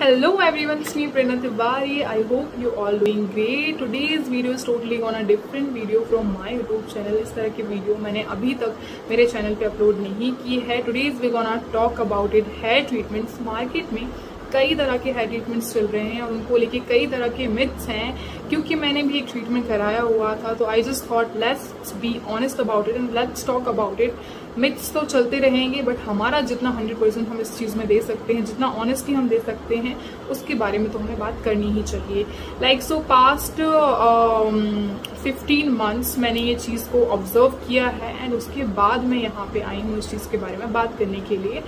Hello everyone, it's me Prerna Tiwari. I hope you all doing great. Today's video is totally on a different video from my YouTube channel. इस तरह की video मैंने अभी तक मेरे channel पे upload नहीं की है. Today's we gonna talk about it hair treatments. Market में कई तरह के हेयर ट्रीटमेंट्स चल रहे हैं और उनको लेके कई तरह के मिथ्स हैं. क्योंकि मैंने भी एक ट्रीटमेंट कराया हुआ था तो आई just thought let's be honest about it and let's talk about it. Myths तो चलते रहेंगे बट हमारा जितना 100% हम इस चीज़ में दे सकते हैं, जितना ऑनेस्टली हम दे सकते हैं, उसके बारे में तो हमें बात करनी ही चाहिए. लाइक सो पास्ट 15 मंथ्स मैंने ये चीज़ को ऑब्जर्व किया है एंड उसके बाद मैं यहाँ पे आई हूँ इस चीज़ के बारे में बात करने के लिए.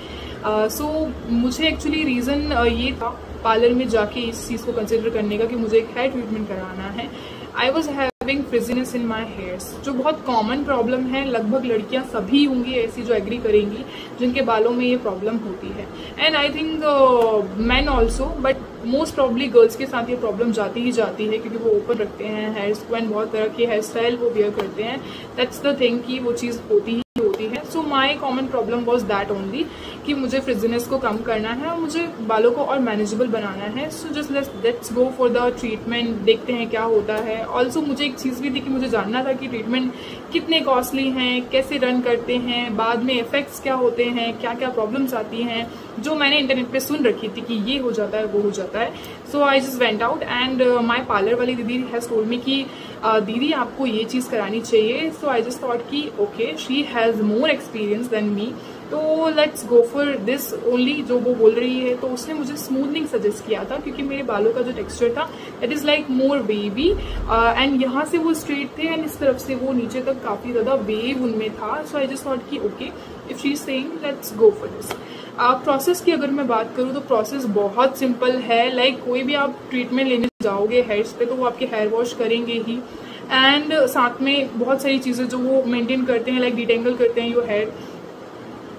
मुझे एक्चुअली रीज़न ये था पार्लर में जाके इस चीज़ को कंसिडर करने का कि मुझे एक हेयर ट्रीटमेंट कराना है. I was having frizziness in my hairs, जो बहुत कॉमन प्रॉब्लम है. लगभग लड़कियां सभी होंगी ऐसी जो एग्री करेंगी जिनके बालों में ये प्रॉब्लम होती है. And I think man also, but most probably girls के साथ ये प्रॉब्लम जाती ही जाती है क्योंकि वो ओपन रखते हैं हेयर्स को एंड बहुत तरह के हेयर स्टाइल वो वेयर करते हैं. दैट्स द थिंग कि वो चीज़ होती ही होती है. So my common problem was that only कि मुझे फ्रिजीनेस को कम करना है और मुझे बालों को और मैनेजेबल बनाना है. So just let's go for the treatment, देखते हैं क्या होता है. ऑल्सो मुझे एक चीज़ भी थी कि मुझे जानना था कि ट्रीटमेंट कितने कॉस्टली हैं, कैसे रन करते हैं, बाद में इफेक्ट्स क्या होते हैं, क्या क्या प्रॉब्लम्स आती हैं जो मैंने इंटरनेट पे सुन रखी थी कि ये हो जाता है वो हो जाता है. So I just went out and my parlour वाली दीदी हैज़ टोल्ड मी कि दीदी आपको ये चीज़ करानी चाहिए. सो आई जस्ट थॉट कि okay she has more experience than me, तो let's go for this only. जो वो बोल रही है तो उसने मुझे स्मूथनिंग सजेस्ट किया था क्योंकि मेरे बालों का जो टेक्सचर था it is like more wavy and यहाँ से वो स्ट्रेट थे एंड इस तरफ से वो नीचे तक काफ़ी ज़्यादा वेव उनमें था. सो आई जस्ट थॉट कि okay if she is saying let's go for this. Process की अगर मैं बात करूँ तो प्रोसेस बहुत सिंपल है. लाइक कोई भी आप ट्रीटमेंट लेने जाओगे हेयर्स पे तो वो आपके हेयर वॉश करेंगे ही एंड साथ में बहुत सारी चीज़ें जो वो मेंटेन करते हैं, लाइक डिटेंगल करते हैं योर हेयर.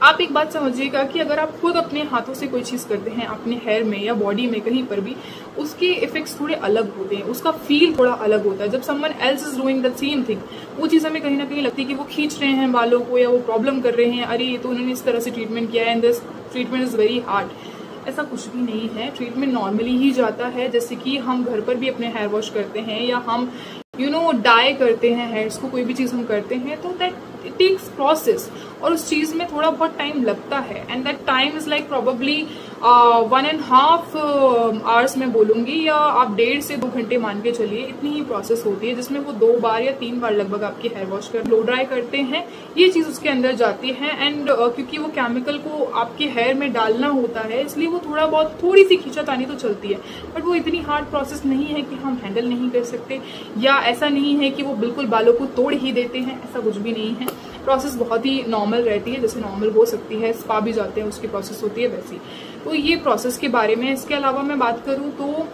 आप एक बात समझिएगा कि अगर आप खुद अपने हाथों से कोई चीज़ करते हैं अपने हेयर में या बॉडी में कहीं पर भी, उसके इफेक्ट्स थोड़े अलग होते हैं, उसका फील थोड़ा अलग होता है. जब someone else is doing the same thing वो चीज़ हमें कहीं ना कहीं लगती है कि वो खींच रहे हैं बालों को या वो प्रॉब्लम कर रहे हैं, अरे ये तो उन्होंने इस तरह से ट्रीटमेंट किया है and this treatment is very hard. ऐसा कुछ भी नहीं है. ट्रीटमेंट नॉर्मली ही जाता है जैसे कि हम घर पर भी अपने हेयर वॉश करते हैं या हम डाई करते हैं हेयर्स को, कोई भी चीज़ हम करते हैं तो दैट इट टेक्स प्रोसेस और उस चीज़ में थोड़ा बहुत टाइम लगता है and that time is like probably 1.5 hours मैं बोलूँगी या आप 1.5 से 2 घंटे मान के चलिए. इतनी ही प्रोसेस होती है जिसमें वो 2 बार या 3 बार लगभग आपके हेयर वॉश कर लो ड्राई करते हैं. ये चीज़ उसके अंदर जाती है एंड क्योंकि वो केमिकल को आपके हेयर में डालना होता है इसलिए वो थोड़ी सी खींचातानी तो चलती है बट वो इतनी हार्ड प्रोसेस नहीं है कि हम हैंडल नहीं कर सकते, या ऐसा नहीं है कि वो बिल्कुल बालों को तोड़ ही देते हैं, ऐसा कुछ भी नहीं है. प्रोसेस बहुत ही नॉर्मल रहती है जैसे नॉर्मल हो सकती है. स्पा भी जाते हैं उसकी प्रोसेस होती है वैसी. तो ये प्रोसेस के बारे में. इसके अलावा मैं बात करूँ तो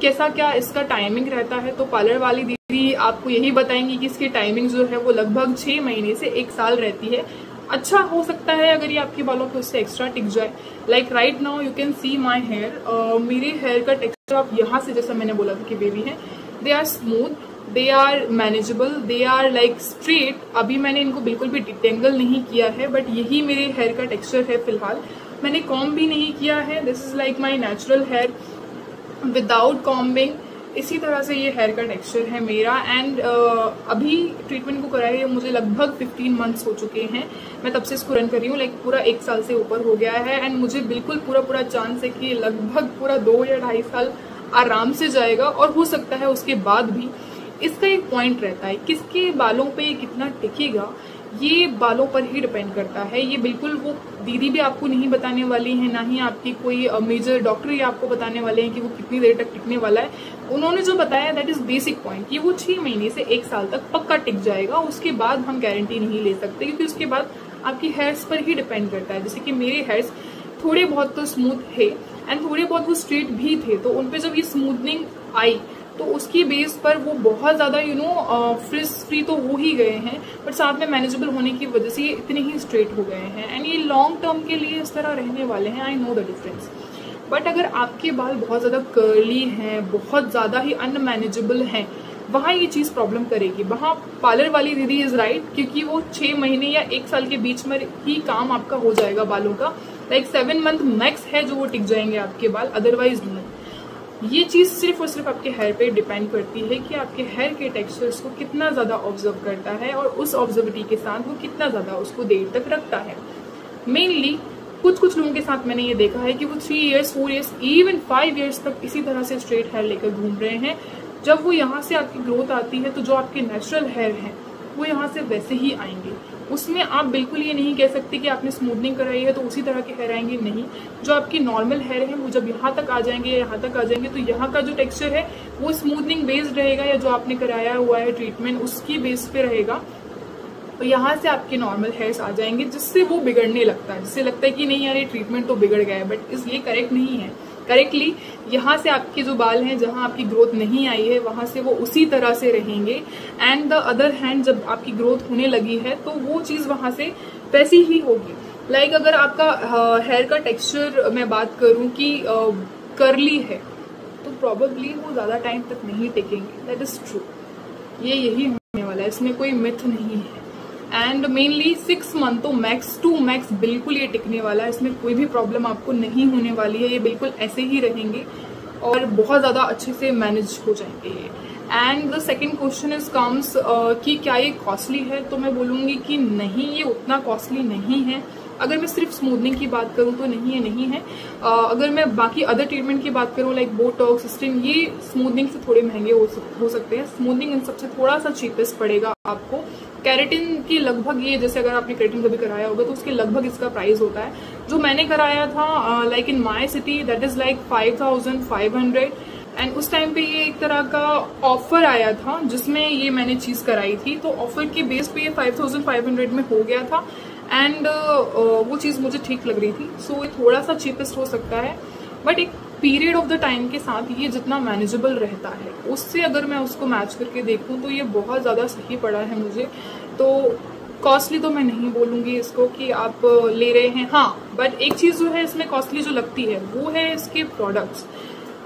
कैसा क्या इसका टाइमिंग रहता है तो पार्लर वाली दीदी आपको यही बताएंगी कि इसकी टाइमिंग जो है वो लगभग 6 महीने से 1 साल रहती है. अच्छा हो सकता है अगर ये आपके बालों पे उससे एक्स्ट्रा टिक जाए. Like right now you can see my hair. मेरे हेयर का टेक्सचर आप यहाँ से जैसा मैंने बोला था कि बेबी है, they are smooth, they are manageable, they are like straight. अभी मैंने इनको बिल्कुल भी डिटेंगल नहीं किया है बट यही मेरे हेयर का टेक्सचर है फिलहाल. मैंने कॉम्ब भी नहीं किया है. This is like my natural hair without combing. इसी तरह से ये हेयर का टेक्सचर है मेरा एंड अभी ट्रीटमेंट को कराए हुए मुझे लगभग 15 मंथ्स हो चुके हैं. मैं तब से इसको रन कर रही हूँ. लाइक पूरा 1 साल से ऊपर हो गया है एंड मुझे बिल्कुल पूरा चांस है कि लगभग पूरा 2 या 2.5 साल आराम से जाएगा और हो सकता है उसके बाद भी. इसका एक पॉइंट रहता है किसके बालों पे ये कितना टिकेगा, ये बालों पर ही डिपेंड करता है. ये बिल्कुल वो दीदी भी आपको नहीं बताने वाली है, ना ही आपकी कोई मेजर डॉक्टर ही आपको बताने वाले हैं कि वो कितनी देर तक टिकने वाला है. उन्होंने जो बताया दैट इज बेसिक पॉइंट कि वो 6 महीने से 1 साल तक पक्का टिक जाएगा. उसके बाद हम गारंटी नहीं ले सकते क्योंकि उसके बाद आपकी हेयर्स पर ही डिपेंड करता है. जैसे कि मेरे हेयर्स थोड़े बहुत तो स्मूथ थे एंड थोड़े बहुत वो स्ट्रेट भी थे, तो उन पर जब ये स्मूथनिंग आई तो उसकी बेस पर वो बहुत ज़्यादा फ्रिज फ्री तो हो ही गए हैं बट साथ में मैनेजेबल होने की वजह से ये इतने ही स्ट्रेट हो गए हैं एंड ये लॉन्ग टर्म के लिए इस तरह रहने वाले हैं. I know the difference. But अगर आपके बाल बहुत ज़्यादा कर्ली हैं, बहुत ज़्यादा ही अनमैनेजेबल हैं, वहाँ ये चीज़ प्रॉब्लम करेगी. वहाँ पार्लर वाली दीदी इज़ राइट क्योंकि वो 6 महीने या 1 साल के बीच में ही काम आपका हो जाएगा बालों का. लाइक 7 मंथ मैक्स है जो वो टिक जाएंगे आपके बाल, अदरवाइज नहीं। ये चीज सिर्फ और सिर्फ आपके हेयर पे डिपेंड करती है कि आपके हेयर के टेक्सचर्स को कितना ज्यादा ऑब्जर्व करता है और उस ऑब्जर्विटी के साथ वो कितना ज्यादा उसको देर तक रखता है। मेनली कुछ लोगों के साथ मैंने ये देखा है कि वो 3 इयर्स 4 इयर्स इवन 5 इयर्स तक इसी तरह से स्ट्रेट हेयर लेकर घूम रहे हैं। जब वो यहाँ से आपकी ग्रोथ आती है तो जो आपके नेचुरल हेयर हैं वो यहाँ से वैसे ही आएंगे। उसमें आप बिल्कुल ये नहीं कह सकते कि आपने स्मूथनिंग कराई है तो उसी तरह के हेयर आएंगे, नहीं। जो आपके नॉर्मल हेयर हैं वो जब यहाँ तक आ जाएंगे या यहाँ तक आ जाएंगे तो यहाँ का जो टेक्सचर है वो स्मूथनिंग बेस्ड रहेगा या जो आपने कराया हुआ है ट्रीटमेंट उसकी बेस पे रहेगा। तो यहाँ से आपके नॉर्मल हेयर्स आ जाएंगे जिससे वो बिगड़ने लगता है, जिससे लगता है कि नहीं यार ये ट्रीटमेंट तो बिगड़ गया है, बट ये करेक्ट नहीं है। करेक्टली यहाँ से आपके जो बाल हैं जहाँ आपकी ग्रोथ नहीं आई है वहां से वो उसी तरह से रहेंगे। एंड द अदर हैंड जब आपकी ग्रोथ होने लगी है तो वो चीज वहां से वैसी ही होगी। लाइक अगर आपका हेयर का टेक्सचर मैं बात करूं कि कर्ली है तो प्रॉबेबली वो ज्यादा टाइम तक नहीं टिकेंगे, दैट इज ट्रू। ये यही होने वाला है, इसमें कोई मिथ नहीं है। एंड मेनली 6 मंथ तो मैक्स टू मैक्स बिल्कुल ये टिकने वाला है, इसमें कोई भी प्रॉब्लम आपको नहीं होने वाली है। ये बिल्कुल ऐसे ही रहेंगे और बहुत ज्यादा अच्छे से मैनेज हो जाएंगे ये। And the second question is comes कि क्या ये कॉस्टली है, तो मैं बोलूंगी कि नहीं, ये उतना कॉस्टली नहीं है। अगर मैं सिर्फ स्मूथनिंग की बात करूं तो नहीं है। अगर मैं बाकी अदर ट्रीटमेंट की बात करूं लाइक बोटॉक्स, स्टीम, ये स्मूथनिंग से थोड़े महंगे हो सकते हैं। स्मूथनिंग इन सबसे थोड़ा सा चीपेस्ट पड़ेगा आपको। केराटिन की लगभग ये, जैसे अगर आपने केराटिन कभी कराया होगा तो उसके लगभग इसका प्राइस होता है। जो मैंने कराया था like in my city that is like 5500। And उस टाइम पे ये एक तरह का ऑफर आया था जिसमें ये मैंने चीज कराई थी, तो ऑफर के बेस पे ये 5500 में हो गया था। एंड वो चीज मुझे ठीक लग रही थी, सो ये थोड़ा सा चीपेस्ट हो सकता है, बट एक पीरियड ऑफ द टाइम के साथ ये जितना मैनेजेबल रहता है उससे अगर मैं उसको मैच करके देखूं तो ये बहुत ज्यादा सही पड़ा है मुझे। तो कॉस्टली तो मैं नहीं बोलूंगी इसको कि आप ले रहे हैं, हाँ, बट एक चीज जो है इसमें कॉस्टली जो लगती है वो है इसके प्रोडक्ट्स।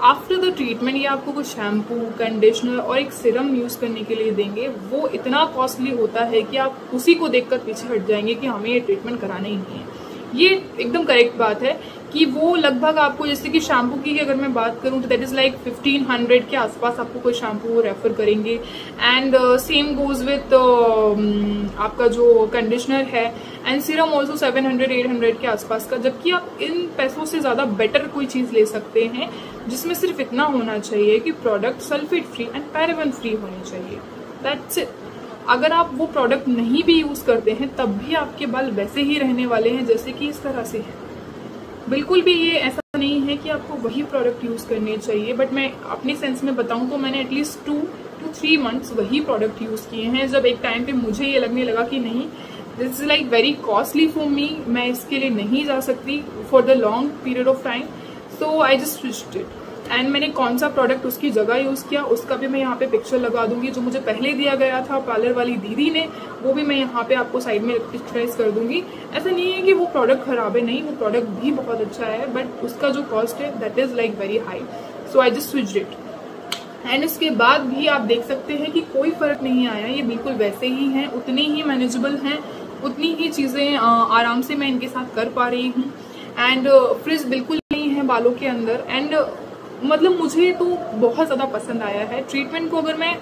आफ्टर द ट्रीटमेंट ये आपको कुछ शैम्पू, कंडीशनर और एक सिरम यूज करने के लिए देंगे, वो इतना कॉस्टली होता है कि आप उसी को देखकर पीछे हट जाएंगे कि हमें ये ट्रीटमेंट कराना ही नहीं है। ये एकदम करेक्ट बात है कि वो लगभग आपको, जैसे कि शैम्पू की अगर मैं बात करूं तो दैट इज लाइक 1500 के आसपास आपको कोई शैम्पू रेफर करेंगे। एंड सेम गोज विथ आपका जो कंडीशनर है एंड सीरम ऑल्सो 700-800 के आसपास का। जबकि आप इन पैसों से ज्यादा बेटर कोई चीज ले सकते हैं जिसमें सिर्फ इतना होना चाहिए कि product sulphate free and paraben free होने चाहिए, दैट्स इट। अगर आप वो प्रोडक्ट नहीं भी यूज करते हैं तब भी आपके बाल वैसे ही रहने वाले हैं जैसे कि इस तरह से है। बिल्कुल भी ये ऐसा नहीं है कि आपको वही प्रोडक्ट यूज करने चाहिए, बट मैं अपने सेंस में बताऊं तो मैंने एटलीस्ट 2 to 3 मंथ्स वही प्रोडक्ट यूज किए हैं। जब एक टाइम पे मुझे ये लगने लगा कि नहीं, this is like very costly for me, मैं इसके लिए नहीं जा सकती for the long period of time, so I just switched it. And मैंने कौन सा प्रोडक्ट उसकी जगह यूज किया उसका भी मैं यहाँ पे पिक्चर लगा दूंगी। जो मुझे पहले दिया गया था पार्लर वाली दीदी ने, वो भी मैं यहाँ पे आपको साइड में पिक्चराइज कर दूंगी। ऐसा नहीं है कि वो प्रोडक्ट खराब है, नहीं, वो प्रोडक्ट भी बहुत अच्छा है, बट उसका जो कॉस्ट है that is like very high, so I just switched it. And इसके बाद भी आप देख सकते हैं कि कोई फर्क नहीं आया, ये बिल्कुल वैसे ही हैं, उतनी ही मैनेजेबल हैं, उतनी ही चीजें आराम से मैं इनके साथ कर पा रही हूँ। एंड फ्रिज बिल्कुल नहीं है बालों के अंदर। एंड मतलब मुझे तो बहुत ज्यादा पसंद आया है ट्रीटमेंट को। अगर मैं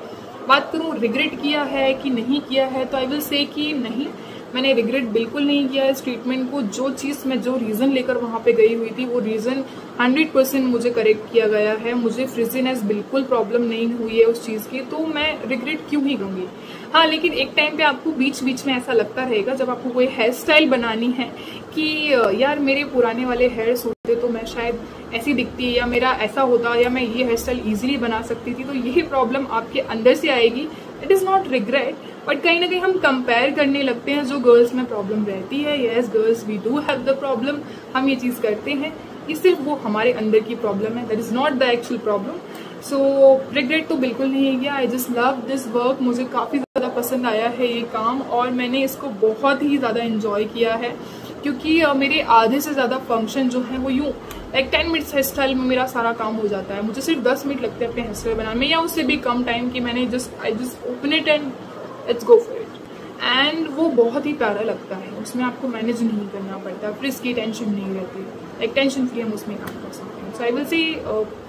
बात करूं रिग्रेट किया है कि नहीं किया है तो आई विल से कि नहीं, मैंने रिग्रेट बिल्कुल नहीं किया इस ट्रीटमेंट को। जो चीज मैं जो रीजन लेकर वहां पे गई हुई थी वो रीजन 100% मुझे करेक्ट किया गया है। मुझे फ्रिजीनेस बिल्कुल प्रॉब्लम नहीं हुई है उस चीज की, तो मैं रिग्रेट क्यों ही कहूंगी। हाँ, लेकिन एक टाइम पे आपको बीच बीच में ऐसा लगता रहेगा जब आपको कोई हेयर स्टाइल बनानी है कि यार मेरे पुराने वाले हेयर्स होते तो मैं शायद ऐसी दिखती, या मेरा ऐसा होता, या मैं ये हेयर स्टाइल इजीली बना सकती थी। तो यही प्रॉब्लम आपके अंदर से आएगी। It is not regret, but कहीं ना कहीं हम कंपेयर करने लगते हैं जो गर्ल्स में प्रॉब्लम रहती है। Yes girls, we do have the problem, हम ये चीज करते हैं, ये सिर्फ वो हमारे अंदर की प्रॉब्लम है, that is not the actual problem. So regret तो बिल्कुल नहीं किया। I just love this work, मुझे काफी ज्यादा पसंद आया है ये काम और मैंने इसको बहुत ही ज्यादा एंजॉय किया है, क्योंकि मेरे आधे से ज्यादा फंक्शन जो है वो यूं लाइक 10 मिनट्स हेयर स्टाइल में मेरा सारा काम हो जाता है। मुझे सिर्फ 10 मिनट लगते हैं अपने हेयर स्टाइल बनाने में, या उससे भी कम टाइम कि मैंने I just open it and let's go for it. And वो बहुत ही प्यारा लगता है, उसमें आपको मैनेज नहीं करना पड़ता, फिर इसकी टेंशन नहीं रहती, एक टेंशन फ्री हम उसमें काम कर सकते हैं। सो आई विल से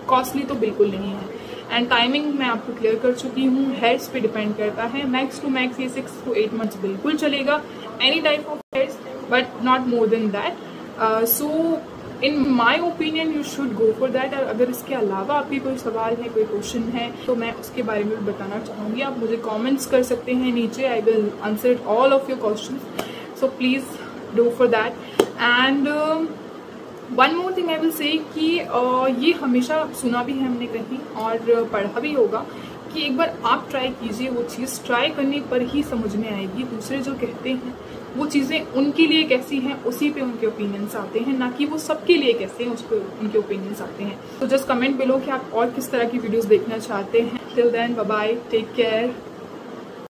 कॉस्टली तो बिल्कुल नहीं है। एंड टाइमिंग मैं आपको क्लियर कर चुकी हूँ, हेयर्स पे डिपेंड करता है। मैक्स टू मैक्स ये 6 to 8 months बिल्कुल चलेगा, any type of hairs, but not more than that. So in my opinion you should go for that. और अगर इसके अलावा आपकी कोई सवाल है, कोई क्वेश्चन है, तो मैं उसके बारे में भी बताना चाहूँगी। आप मुझे कमेंट्स कर सकते हैं नीचे, I will answer all of your question, so please do for that. And one more thing I will say कि ये हमेशा सुना भी है हमने कहीं और पढ़ा भी होगा कि एक बार आप ट्राई कीजिए, वो चीज़ ट्राई करने पर ही समझ में आएगी। दूसरे जो कहते हैं वो चीज़ें उनके लिए कैसी हैं, उसी पे उनके ओपिनियंस आते हैं, ना कि वो सबके लिए कैसे हैं उस पर उनके ओपिनियंस आते हैं। तो जस्ट कमेंट बिलो कि आप और किस तरह की वीडियोस देखना चाहते हैं। Till then bye bye, take care.